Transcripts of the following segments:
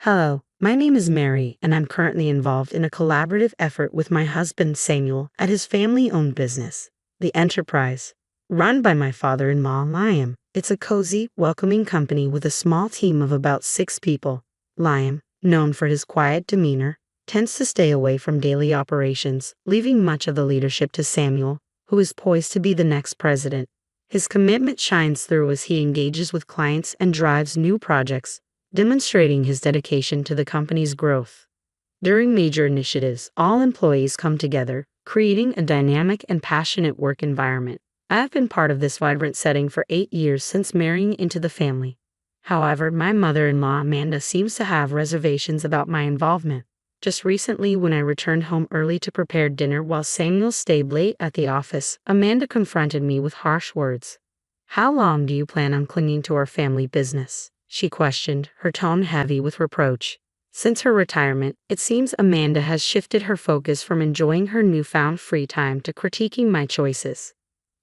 Hello, my name is Mary, and I'm currently involved in a collaborative effort with my husband Samuel at his family owned business, The Enterprise. Run by my father in law, Liam. It's a cozy, welcoming company with a small team of about 6 people. Liam, known for his quiet demeanor, tends to stay away from daily operations, leaving much of the leadership to Samuel, who is poised to be the next president. His commitment shines through as he engages with clients and drives new projects, demonstrating his dedication to the company's growth. During major initiatives, all employees come together, creating a dynamic and passionate work environment. I have been part of this vibrant setting for 8 years since marrying into the family. However, my mother-in-law Amanda seems to have reservations about my involvement. Just recently, when I returned home early to prepare dinner while Samuel stayed late at the office, Amanda confronted me with harsh words. "How long do you plan on clinging to our family business?" she questioned, her tone heavy with reproach. Since her retirement, it seems Amanda has shifted her focus from enjoying her newfound free time to critiquing my choices.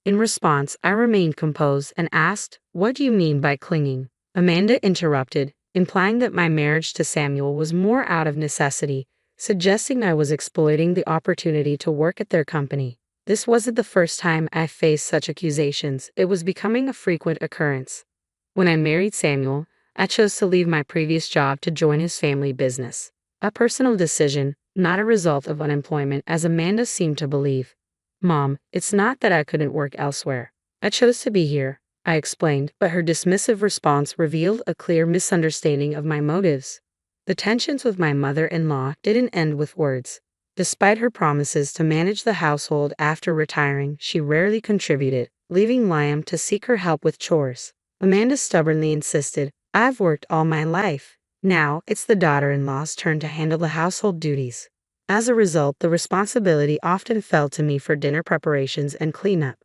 In response, I remained composed and asked, "What do you mean by clinging?" Amanda interrupted, implying that my marriage to Samuel was more out of necessity, suggesting I was exploiting the opportunity to work at their company. This wasn't the first time I faced such accusations. It was becoming a frequent occurrence. When I married Samuel, I chose to leave my previous job to join his family business. A personal decision, not a result of unemployment, as Amanda seemed to believe. "Mom, it's not that I couldn't work elsewhere. I chose to be here," I explained, but her dismissive response revealed a clear misunderstanding of my motives. The tensions with my mother-in-law didn't end with words. Despite her promises to manage the household after retiring, she rarely contributed, leaving Liam to seek her help with chores. Amanda stubbornly insisted, "I've worked all my life. Now it's the daughter-in-law's turn to handle the household duties." As a result, the responsibility often fell to me for dinner preparations and cleanup.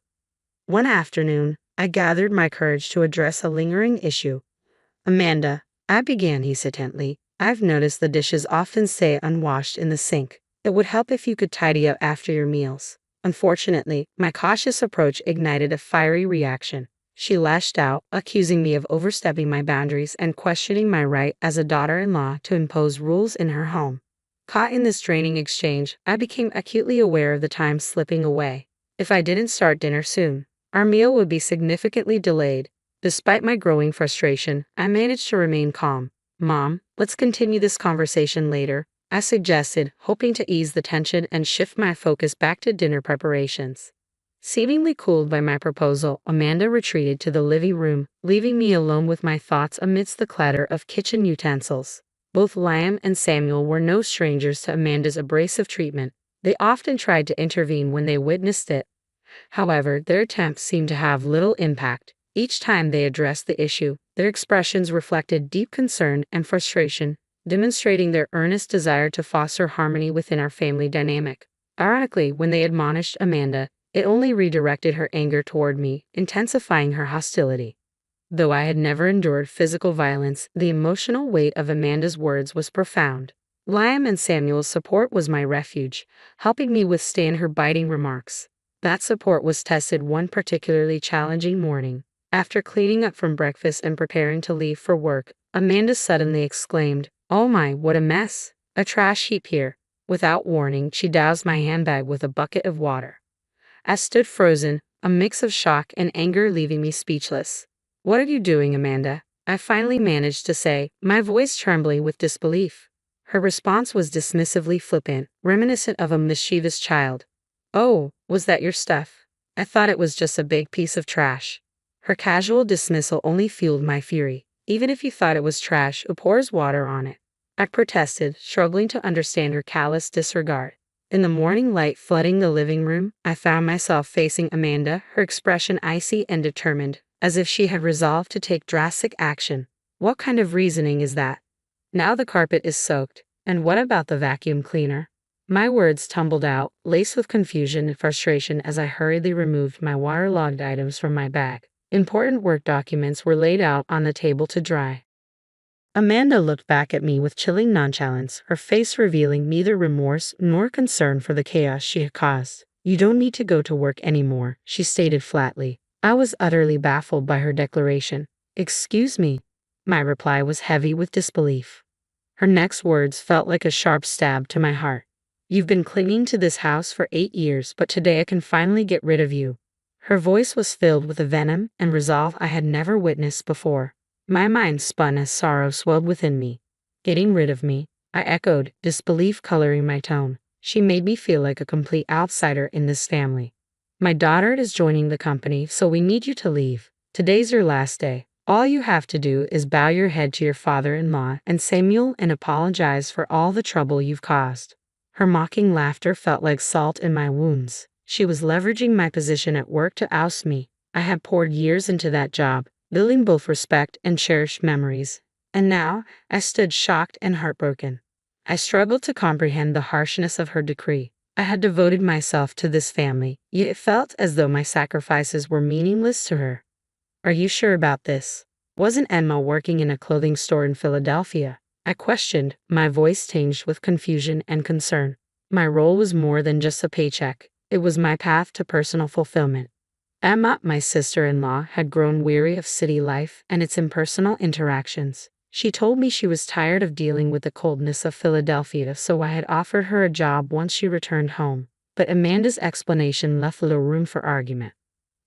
One afternoon, I gathered my courage to address a lingering issue. "Amanda," I began hesitantly, "I've noticed the dishes often stay unwashed in the sink. It would help if you could tidy up after your meals." Unfortunately, my cautious approach ignited a fiery reaction. She lashed out, accusing me of overstepping my boundaries and questioning my right as a daughter-in-law to impose rules in her home. Caught in this draining exchange, I became acutely aware of the time slipping away. If I didn't start dinner soon, our meal would be significantly delayed. Despite my growing frustration, I managed to remain calm. "Mom, let's continue this conversation later," I suggested, hoping to ease the tension and shift my focus back to dinner preparations. Seemingly cooled by my proposal, Amanda retreated to the living room, leaving me alone with my thoughts amidst the clatter of kitchen utensils. Both Liam and Samuel were no strangers to Amanda's abrasive treatment. They often tried to intervene when they witnessed it. However, their attempts seemed to have little impact. Each time they addressed the issue, their expressions reflected deep concern and frustration, demonstrating their earnest desire to foster harmony within our family dynamic. Ironically, when they admonished Amanda, it only redirected her anger toward me, intensifying her hostility. Though I had never endured physical violence, the emotional weight of Amanda's words was profound. Liam and Samuel's support was my refuge, helping me withstand her biting remarks. That support was tested one particularly challenging morning. After cleaning up from breakfast and preparing to leave for work, Amanda suddenly exclaimed, "Oh my, what a mess! A trash heap here." Without warning, she doused my handbag with a bucket of water. I stood frozen, a mix of shock and anger leaving me speechless. "What are you doing, Amanda?" I finally managed to say, my voice trembling with disbelief. Her response was dismissively flippant, reminiscent of a mischievous child. "Oh, was that your stuff? I thought it was just a big piece of trash." Her casual dismissal only fueled my fury. "Even if you thought it was trash, who pours water on it?" I protested, struggling to understand her callous disregard. In the morning light flooding the living room, I found myself facing Amanda, her expression icy and determined, as if she had resolved to take drastic action. "What kind of reasoning is that? Now the carpet is soaked, and what about the vacuum cleaner?" My words tumbled out, laced with confusion and frustration as I hurriedly removed my waterlogged items from my bag. Important work documents were laid out on the table to dry. Amanda looked back at me with chilling nonchalance, her face revealing neither remorse nor concern for the chaos she had caused. "You don't need to go to work anymore," she stated flatly. I was utterly baffled by her declaration. "Excuse me." My reply was heavy with disbelief. Her next words felt like a sharp stab to my heart. You've been clinging to this house for 8 years, but today I can finally get rid of you. Her voice was filled with a venom and resolve I had never witnessed before. My mind spun as sorrow swelled within me. Getting rid of me? I echoed, disbelief coloring my tone. She made me feel like a complete outsider in this family. My daughter is joining the company, so we need you to leave. Today's your last day. All you have to do is bow your head to your father-in-law and Samuel and apologize for all the trouble you've caused. Her mocking laughter felt like salt in my wounds. She was leveraging my position at work to oust me. I had poured years into that job, building both respect and cherished memories. And now, I stood shocked and heartbroken. I struggled to comprehend the harshness of her decree. I had devoted myself to this family, yet it felt as though my sacrifices were meaningless to her. Are you sure about this? Wasn't Emma working in a clothing store in Philadelphia? I questioned, my voice tinged with confusion and concern. My role was more than just a paycheck. It was my path to personal fulfillment. Emma, my sister-in-law, had grown weary of city life and its impersonal interactions. She told me she was tired of dealing with the coldness of Philadelphia, so I had offered her a job once she returned home. But Amanda's explanation left little room for argument.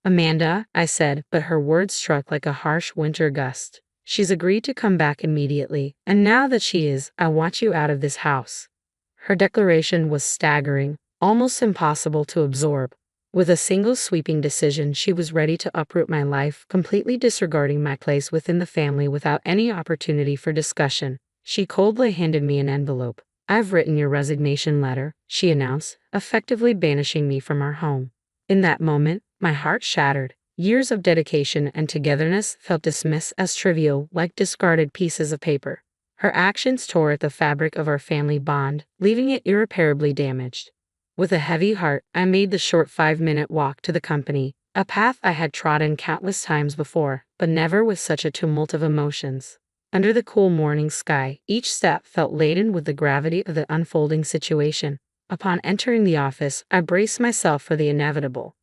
Amanda, I said, but her words struck like a harsh winter gust. She's agreed to come back immediately, and now that she is, I want you out of this house. Her declaration was staggering, almost impossible to absorb. With a single sweeping decision, she was ready to uproot my life, completely disregarding my place within the family without any opportunity for discussion. She coldly handed me an envelope. I've written your resignation letter, she announced, effectively banishing me from our home. In that moment, my heart shattered. Years of dedication and togetherness felt dismissed as trivial, like discarded pieces of paper. Her actions tore at the fabric of our family bond, leaving it irreparably damaged. With a heavy heart, I made the short 5-minute walk to the company, a path I had trodden countless times before, but never with such a tumult of emotions. Under the cool morning sky, each step felt laden with the gravity of the unfolding situation. Upon entering the office, I braced myself for the inevitable.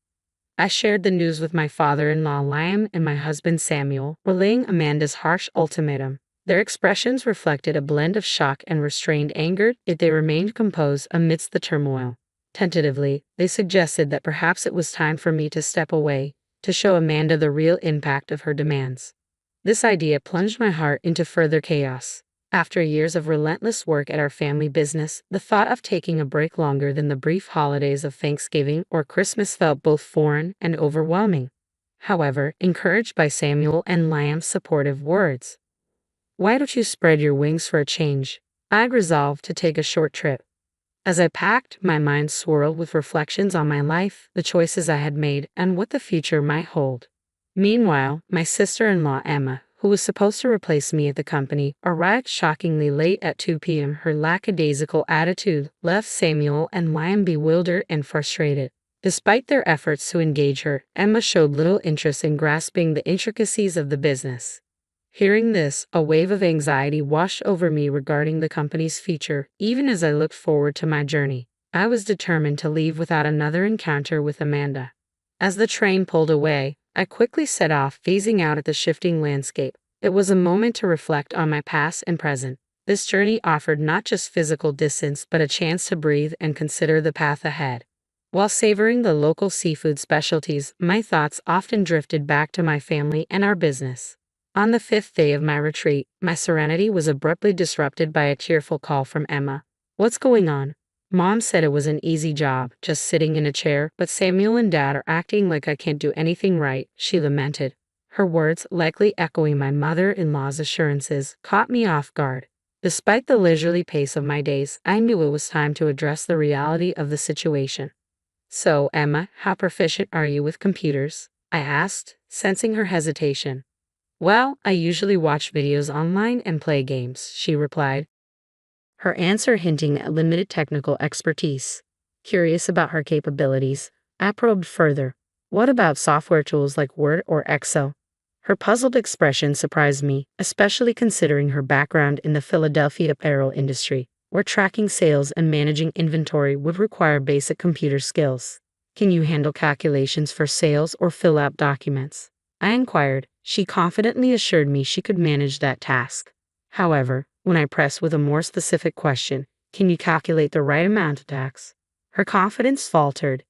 I shared the news with my father-in-law Liam and my husband Samuel, relaying Amanda's harsh ultimatum. Their expressions reflected a blend of shock and restrained anger, yet they remained composed amidst the turmoil. Tentatively, they suggested that perhaps it was time for me to step away, to show Amanda the real impact of her demands. This idea plunged my heart into further chaos. After years of relentless work at our family business, the thought of taking a break longer than the brief holidays of Thanksgiving or Christmas felt both foreign and overwhelming. However, encouraged by Samuel and Liam's supportive words, "Why don't you spread your wings for a change?" I resolved to take a short trip. As I packed, my mind swirled with reflections on my life, the choices I had made, and what the future might hold. Meanwhile, my sister-in-law Emma, who was supposed to replace me at the company, arrived shockingly late at 2 p.m. Her lackadaisical attitude left Samuel and Liam bewildered and frustrated. Despite their efforts to engage her, Emma showed little interest in grasping the intricacies of the business. Hearing this, a wave of anxiety washed over me regarding the company's future. Even as I looked forward to my journey, I was determined to leave without another encounter with Amanda. As the train pulled away, I quickly set off, gazing out at the shifting landscape. It was a moment to reflect on my past and present. This journey offered not just physical distance, but a chance to breathe and consider the path ahead. While savoring the local seafood specialties, my thoughts often drifted back to my family and our business. On the 5th day of my retreat, my serenity was abruptly disrupted by a tearful call from Emma. "What's going on?" Mom said it was an easy job, just sitting in a chair, but Samuel and Dad are acting like I can't do anything right, she lamented. Her words, likely echoing my mother-in-law's assurances, caught me off guard. Despite the leisurely pace of my days, I knew it was time to address the reality of the situation. "So, Emma, how proficient are you with computers?" I asked, sensing her hesitation. "Well, I usually watch videos online and play games," she replied, her answer hinting at limited technical expertise. Curious about her capabilities, I probed further. "What about software tools like Word or Excel?" Her puzzled expression surprised me, especially considering her background in the Philadelphia apparel industry, where tracking sales and managing inventory would require basic computer skills. "Can you handle calculations for sales or fill out documents?" I inquired. She confidently assured me she could manage that task. However, When I pressed with a more specific question, can you calculate the right amount of tax? Her confidence faltered.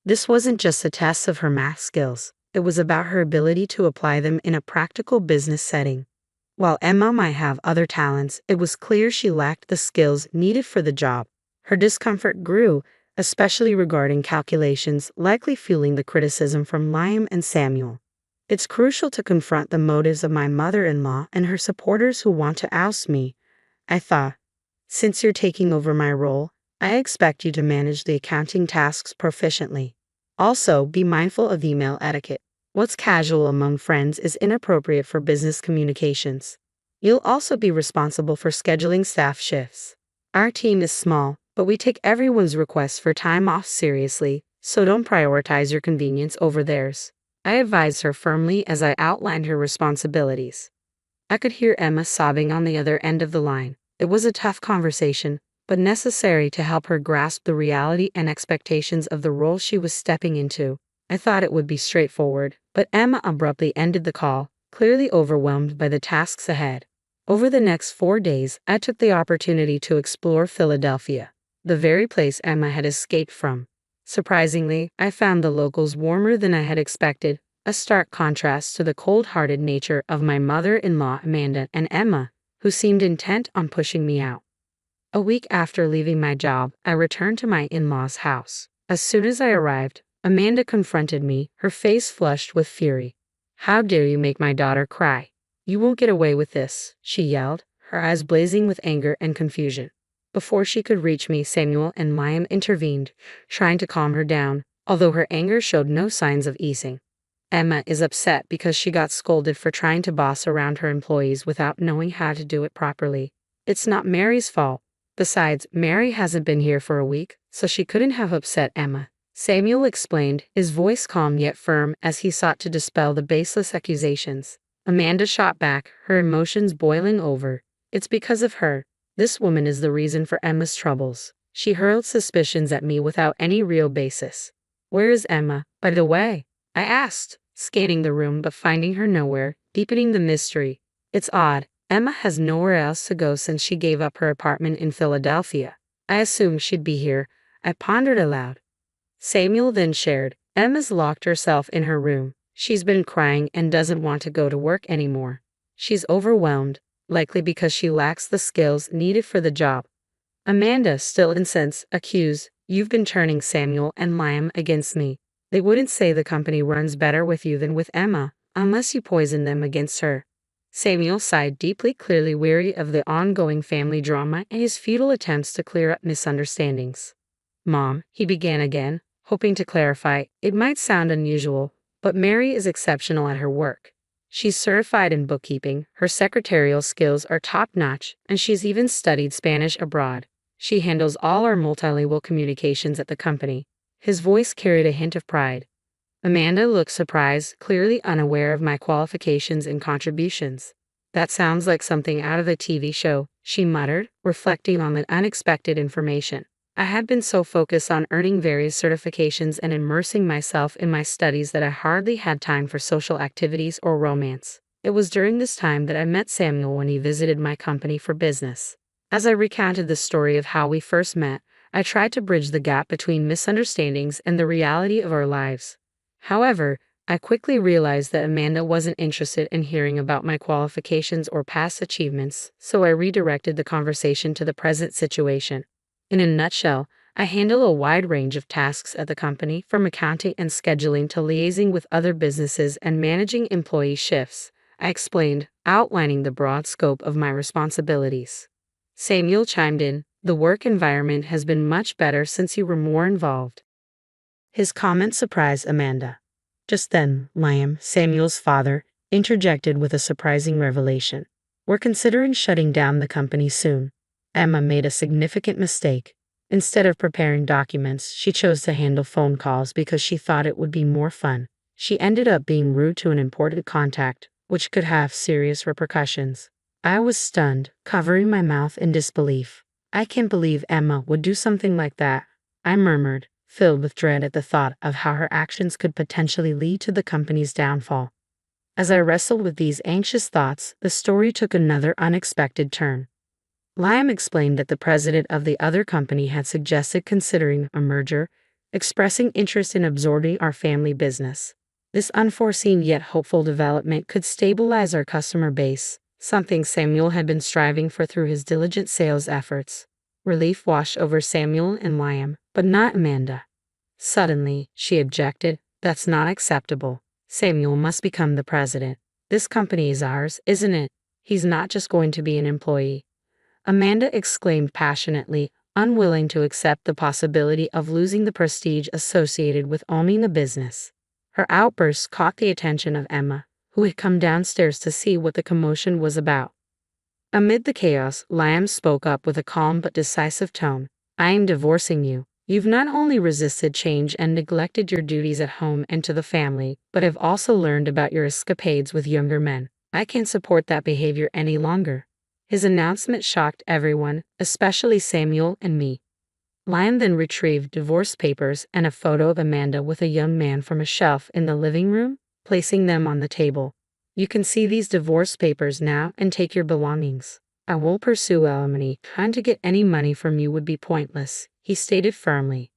This wasn't just a test of her math skills, it was about her ability to apply them in a practical business setting. While Emma might have other talents, it was clear she lacked the skills needed for the job. Her discomfort grew, especially regarding calculations, likely fueling the criticism from Liam and Samuel. It's crucial to confront the motives of my mother-in-law and her supporters who want to oust me, I thought. Since you're taking over my role, I expect you to manage the accounting tasks proficiently. Also, be mindful of email etiquette. What's casual among friends is inappropriate for business communications. You'll also be responsible for scheduling staff shifts. Our team is small, but we take everyone's requests for time off seriously, so don't prioritize your convenience over theirs. I advised her firmly as I outlined her responsibilities. I could hear Emma sobbing on the other end of the line. It was a tough conversation, but necessary to help her grasp the reality and expectations of the role she was stepping into. I thought it would be straightforward, but Emma abruptly ended the call, clearly overwhelmed by the tasks ahead. Over the next 4 days, I took the opportunity to explore Philadelphia, the very place Emma had escaped from. Surprisingly, I found the locals warmer than I had expected, a stark contrast to the cold-hearted nature of my mother-in-law Amanda and Emma, who seemed intent on pushing me out. A week after leaving my job, I returned to my in-laws' house. As soon as I arrived, Amanda confronted me, her face flushed with fury. "How dare you make my daughter cry? You won't get away with this," she yelled, her eyes blazing with anger and confusion. Before she could reach me, Samuel and Liam intervened, trying to calm her down, although her anger showed no signs of easing. Emma is upset because she got scolded for trying to boss around her employees without knowing how to do it properly. It's not Mary's fault. Besides, Mary hasn't been here for a week, so she couldn't have upset Emma. Samuel explained, his voice calm yet firm as he sought to dispel the baseless accusations. Amanda shot back, her emotions boiling over. "It's because of her. This woman is the reason for Emma's troubles." She hurled suspicions at me without any real basis. "Where is Emma, by the way?" I asked, scanning the room but finding her nowhere, deepening the mystery. It's odd. Emma has nowhere else to go since she gave up her apartment in Philadelphia. I assumed she'd be here. I pondered aloud. Samuel then shared, "Emma's locked herself in her room. She's been crying and doesn't want to go to work anymore. She's overwhelmed, likely because she lacks the skills needed for the job." Amanda, still incensed, accused, "You've been turning Samuel and Liam against me. They wouldn't say the company runs better with you than with Emma, unless you poison them against her." Samuel sighed deeply, clearly weary of the ongoing family drama and his futile attempts to clear up misunderstandings. "Mom," he began again, hoping to clarify, "it might sound unusual, but Mary is exceptional at her work. She's certified in bookkeeping, her secretarial skills are top-notch, and she's even studied Spanish abroad. She handles all our multilingual communications at the company." His voice carried a hint of pride. Amanda looked surprised, clearly unaware of my qualifications and contributions. "That sounds like something out of a TV show," she muttered, reflecting on the unexpected information. I had been so focused on earning various certifications and immersing myself in my studies that I hardly had time for social activities or romance. It was during this time that I met Samuel when he visited my company for business. As I recounted the story of how we first met, I tried to bridge the gap between misunderstandings and the reality of our lives. However, I quickly realized that Amanda wasn't interested in hearing about my qualifications or past achievements, so I redirected the conversation to the present situation. In a nutshell, I handle a wide range of tasks at the company, from accounting and scheduling to liaising with other businesses and managing employee shifts, I explained, outlining the broad scope of my responsibilities. Samuel chimed in, "The work environment has been much better since you were more involved." His comment surprised Amanda. Just then, Liam, Samuel's father, interjected with a surprising revelation. "We're considering shutting down the company soon." Emma made a significant mistake. Instead of preparing documents, she chose to handle phone calls because she thought it would be more fun. She ended up being rude to an important contact, which could have serious repercussions. I was stunned, covering my mouth in disbelief. "I can't believe Emma would do something like that," I murmured, filled with dread at the thought of how her actions could potentially lead to the company's downfall. As I wrestled with these anxious thoughts, the story took another unexpected turn. Liam explained that the president of the other company had suggested considering a merger, expressing interest in absorbing our family business. This unforeseen yet hopeful development could stabilize our customer base, something Samuel had been striving for through his diligent sales efforts. Relief washed over Samuel and Liam, but not Amanda. Suddenly, she objected, "That's not acceptable. Samuel must become the president. This company is ours, isn't it? He's not just going to be an employee." Amanda exclaimed passionately, unwilling to accept the possibility of losing the prestige associated with owning the business. Her outburst caught the attention of Emma, who had come downstairs to see what the commotion was about. Amid the chaos, Liam spoke up with a calm but decisive tone. "I am divorcing you. You've not only resisted change and neglected your duties at home and to the family, but have also learned about your escapades with younger men. I can't support that behavior any longer." His announcement shocked everyone, especially Samuel and me. Liam then retrieved divorce papers and a photo of Amanda with a young man from a shelf in the living room, placing them on the table. "You can see these divorce papers now and take your belongings. I won't pursue alimony. Trying to get any money from you would be pointless," he stated firmly.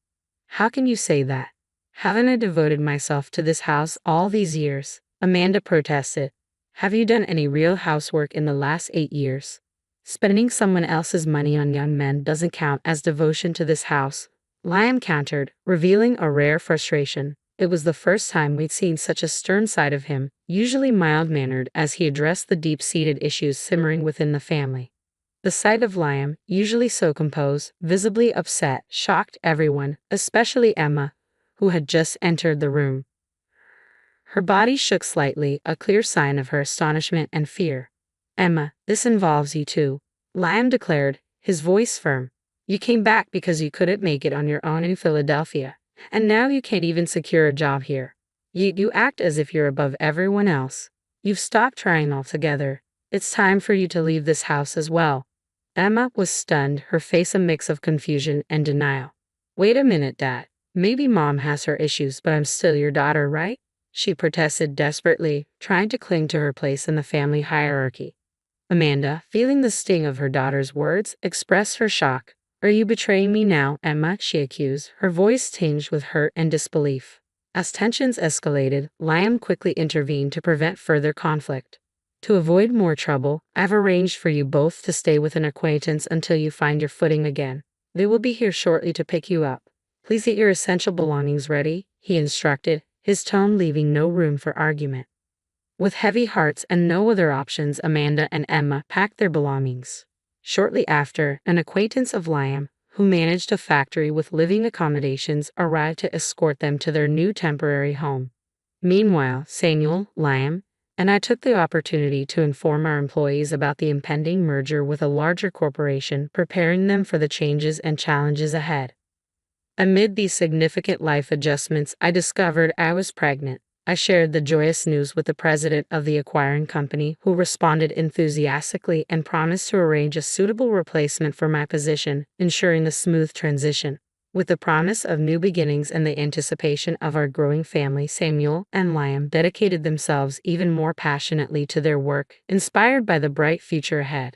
"How can you say that? Haven't I devoted myself to this house all these years?" Amanda protested. "Have you done any real housework in the last 8 years? Spending someone else's money on young men doesn't count as devotion to this house," Liam countered, revealing a rare frustration. It was the first time we'd seen such a stern side of him, usually mild-mannered as he addressed the deep-seated issues simmering within the family. The sight of Liam, usually so composed, visibly upset, shocked everyone, especially Emma, who had just entered the room. Her body shook slightly, a clear sign of her astonishment and fear. "Emma, this involves you too," Liam declared, his voice firm. "You came back because you couldn't make it on your own in Philadelphia, and now you can't even secure a job here. You act as if you're above everyone else. You've stopped trying altogether. It's time for you to leave this house as well." Emma was stunned, her face a mix of confusion and denial. "Wait a minute, Dad. Maybe Mom has her issues, but I'm still your daughter, right?" she protested desperately, trying to cling to her place in the family hierarchy. Amanda, feeling the sting of her daughter's words, expressed her shock. "Are you betraying me now, Emma?" she accused, her voice tinged with hurt and disbelief. As tensions escalated, Liam quickly intervened to prevent further conflict. "To avoid more trouble, I've arranged for you both to stay with an acquaintance until you find your footing again. They will be here shortly to pick you up. Please get your essential belongings ready," he instructed, his tone leaving no room for argument. With heavy hearts and no other options, Amanda and Emma packed their belongings. Shortly after, an acquaintance of Liam, who managed a factory with living accommodations, arrived to escort them to their new temporary home. Meanwhile, Samuel, Liam, and I took the opportunity to inform our employees about the impending merger with a larger corporation, preparing them for the changes and challenges ahead. Amid these significant life adjustments, I discovered I was pregnant. I shared the joyous news with the president of the acquiring company, who responded enthusiastically and promised to arrange a suitable replacement for my position, ensuring a smooth transition. With the promise of new beginnings and the anticipation of our growing family, Samuel and Liam dedicated themselves even more passionately to their work, inspired by the bright future ahead.